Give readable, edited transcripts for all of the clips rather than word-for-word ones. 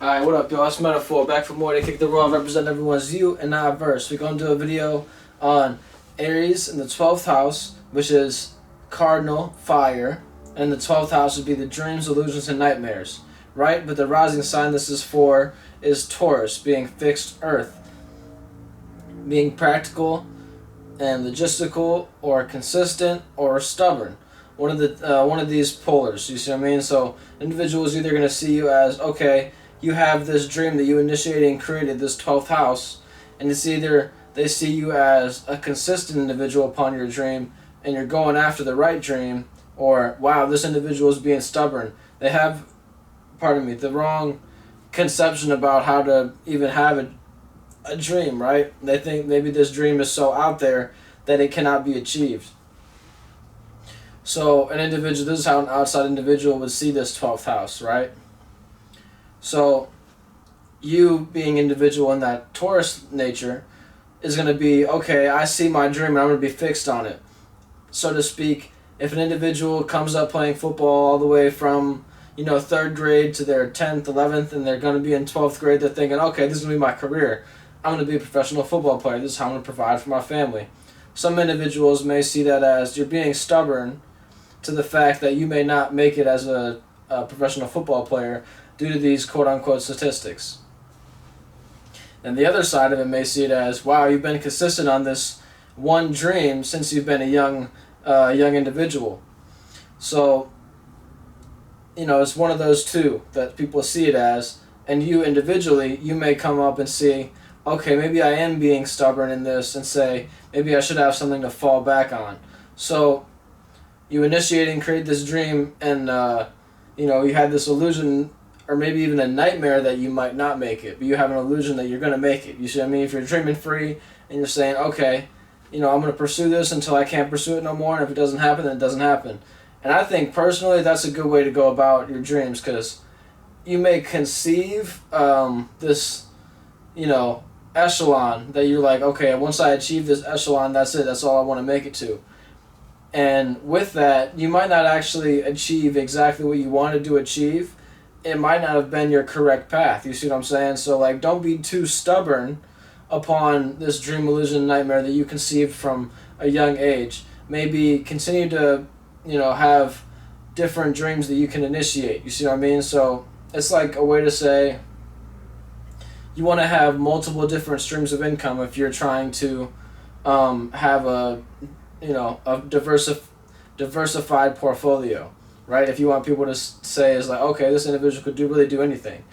Alright, what up, y'all? It's Metaphor, back for more. They kick the raw, represent everyone's you and not verse. We're going to do a video on Aries in the 12th house, which is cardinal, fire, and the 12th house would be the dreams, illusions, and nightmares, right? But the rising sign this is for is Taurus, being fixed earth, being practical and logistical, or consistent, or stubborn. One of these polars, you see what I mean? So, individual is either going to see you as, okay, you have this dream that you initiated and created, this 12th house, and it's either they see you as a consistent individual upon your dream and you're going after the right dream, or wow, this individual is being stubborn. They have, the wrong conception about how to even have a dream, right? They think maybe this dream is so out there that it cannot be achieved. So an individual, this is how an outside individual would see this 12th house, right? So you being individual in that Taurus nature is going to be, okay, I see my dream and I'm going to be fixed on it. So to speak, if an individual comes up playing football all the way from, 3rd grade to their 10th, 11th, and they're going to be in 12th grade, they're thinking, okay, this is going to be my career. I'm going to be a professional football player. This is how I'm going to provide for my family. Some individuals may see that as you're being stubborn to the fact that you may not make it as a professional football player due to these quote-unquote statistics. And the other side of it may see it as, wow, you've been consistent on this one dream since you've been a young individual. So, it's one of those two that people see it as, and you individually, you may come up and see, okay, maybe I am being stubborn in this, and say, maybe I should have something to fall back on. So, you initiate and create this dream, and, you had this illusion, or maybe even a nightmare that you might not make it, but you have an illusion that you're going to make it. You see what I mean? If you're dreaming free, and you're saying, okay, I'm going to pursue this until I can't pursue it no more, and if it doesn't happen, then it doesn't happen. And I think, personally, that's a good way to go about your dreams, because you may conceive this, echelon that you're like, okay, once I achieve this echelon, that's it, that's all I want to make it to. And with that, you might not actually achieve exactly what you wanted to achieve. It might not have been your correct path. You see what I'm saying? So, don't be too stubborn upon this dream, illusion, nightmare that you conceived from a young age. Maybe continue to, have different dreams that you can initiate. You see what I mean? So, it's like a way to say you want to have multiple different streams of income if you're trying to have a diversified portfolio, right? If you want people to say is like, okay, this individual could really do anything.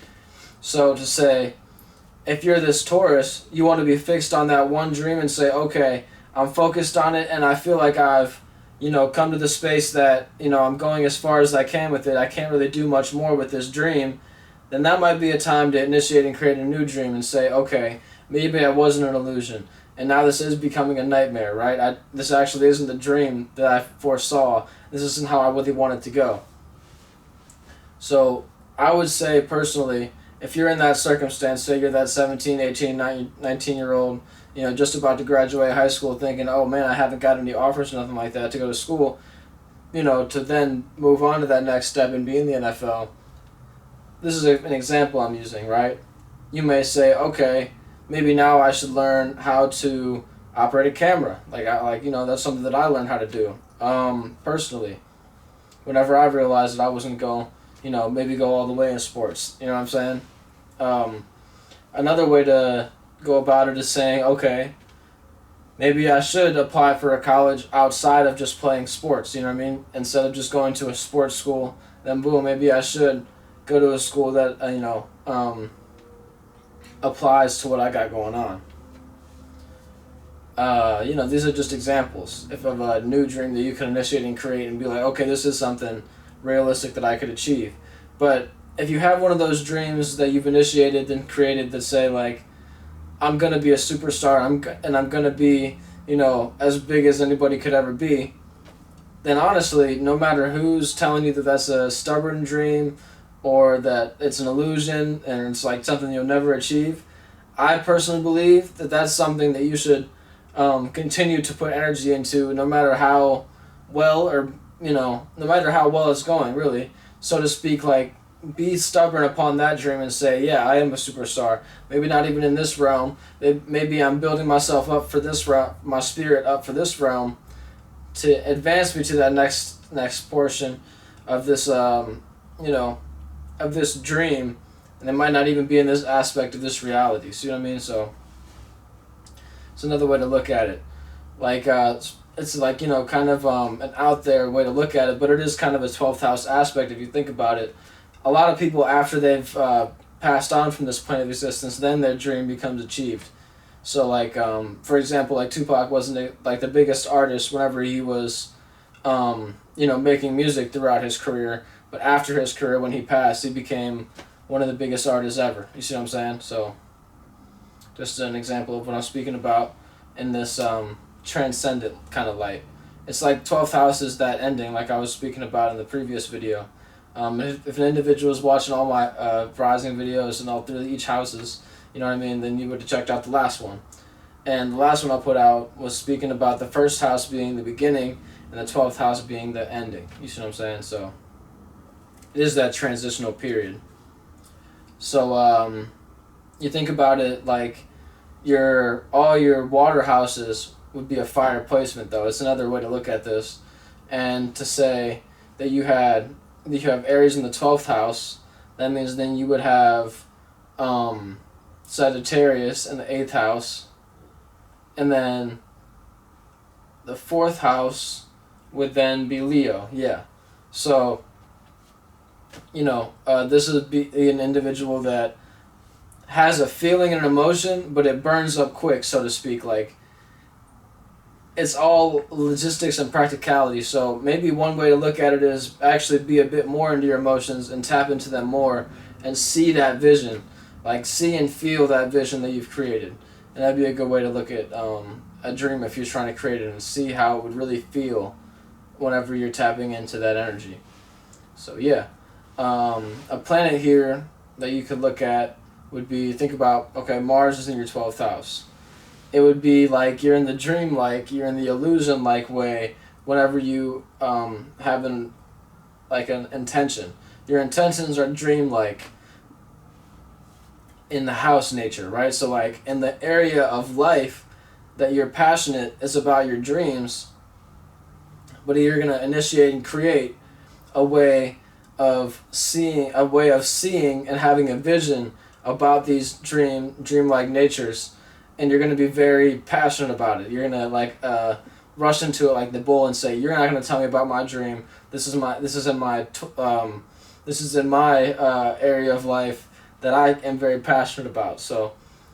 So to say, if you're this Taurus, you want to be fixed on that one dream and say, okay, I'm focused on it, and I feel like I've, come to the space that, I'm going as far as I can with it. I can't really do much more with this dream. Then that might be a time to initiate and create a new dream and say, okay, maybe I wasn't an illusion. And now this is becoming a nightmare, right? This actually isn't the dream that I foresaw. This isn't how I really want it to go. So I would say, personally, if you're in that circumstance, say you're that 17, 18, 19-year-old, just about to graduate high school thinking, oh man, I haven't got any offers or nothing like that to go to school, to then move on to that next step and be in the NFL. This is an example I'm using, right? You may say, okay, maybe now I should learn how to operate a camera. That's something that I learned how to do, personally. Whenever I realized that I wasn't going, maybe go all the way in sports. You know what I'm saying? Another way to go about it is saying, okay, maybe I should apply for a college outside of just playing sports. You know what I mean? Instead of just going to a sports school, then boom, maybe I should go to a school that, applies to what I got going on. These are just examples of a new dream that you can initiate and create and be like, okay, this is something realistic that I could achieve. But if you have one of those dreams that you've initiated and created that say, like, I'm going to be a superstar, I'm going to be, as big as anybody could ever be, then honestly, no matter who's telling you that that's a stubborn dream or that it's an illusion and it's like something you'll never achieve, I personally believe that that's something that you should continue to put energy into, no matter how well or, no matter how well it's going, really. So to speak, like, be stubborn upon that dream and say, yeah, I am a superstar. Maybe not even in this realm. Maybe I'm building myself up for this realm, my spirit up for this realm, to advance me to that next portion of this, of this dream, and it might not even be in this aspect of this reality. See what I mean? So it's another way to look at it. Like it's like, kind of an out there way to look at it, but it is kind of a 12th house aspect if you think about it. A lot of people, after they've passed on from this plane of existence, then their dream becomes achieved. So like, for example, like Tupac wasn't like the biggest artist whenever he was, making music throughout his career, but after his career, when he passed, he became one of the biggest artists ever. You see what I'm saying? So just an example of what I'm speaking about in this transcendent kind of light. It's like 12th house is that ending, like I was speaking about in the previous video. If an individual is watching all my rising videos and all through each houses, you know what I mean, then you would have checked out the last one. And the last one I put out was speaking about the first house being the beginning and the 12th house being the ending. You see what I'm saying? So it is that transitional period. So you think about it like all your water houses would be a fire placement, though. It's another way to look at this. And to say that you have Aries in the 12th house, that means then you would have Sagittarius in the 8th house, and then the 4th house would then be Leo. Yeah. So, this would be an individual that has a feeling and an emotion, but it burns up quick, so to speak. Like, it's all logistics and practicality. So maybe one way to look at it is actually be a bit more into your emotions and tap into them more and see that vision. Like, see and feel that vision that you've created. And that'd be a good way to look at a dream if you're trying to create it, and see how it would really feel whenever you're tapping into that energy. So yeah, a planet here that you could look at would be, think about, okay, Mars is in your 12th house. It would be like you're in the dream-like, you're in the illusion-like way whenever you have an intention. Your intentions are dream-like in the house nature, right? So like in the area of life that you're passionate is about your dreams, but you're going to initiate and create a way of seeing and having a vision about these dream-like natures. And you're going to be very passionate about it. You're going to rush into it like the bull and say, "You're not going to tell me about my dream. This is in my area of life that I am very passionate about." So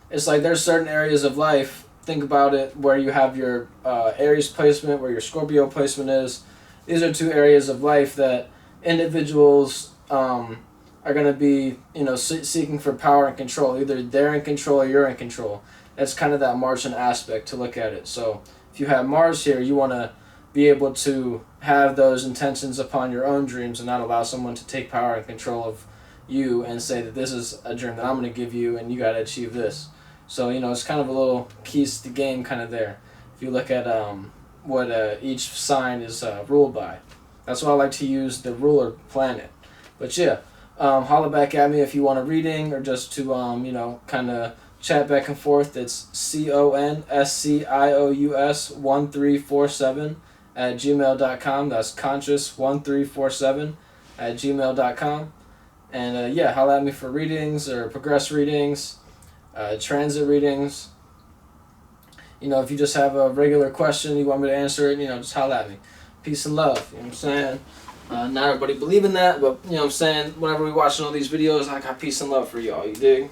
it's like there's certain areas of life. Think about it where you have your Aries placement, where your Scorpio placement is. These are two areas of life that individuals are going to be, seeking for power and control. Either they're in control or you're in control. That's kind of that Martian aspect to look at it. So if you have Mars here, you want to be able to have those intentions upon your own dreams and not allow someone to take power and control of you and say that this is a dream that I'm going to give you and you got to achieve this. So, it's kind of a little keys to the game kind of there. If you look at what each sign is ruled by. That's why I like to use the ruler planet. But yeah, holla back at me if you want a reading or just to, kind of chat back and forth. It's conscious1347 at gmail.com. That's conscious1347 at gmail.com. And yeah, holla at me for readings or progress readings, transit readings. If you just have a regular question, you want me to answer it, just holla at me. Peace and love, you know what I'm saying? Not everybody believe in that, but, whenever we watching all these videos, I got peace and love for y'all, you dig?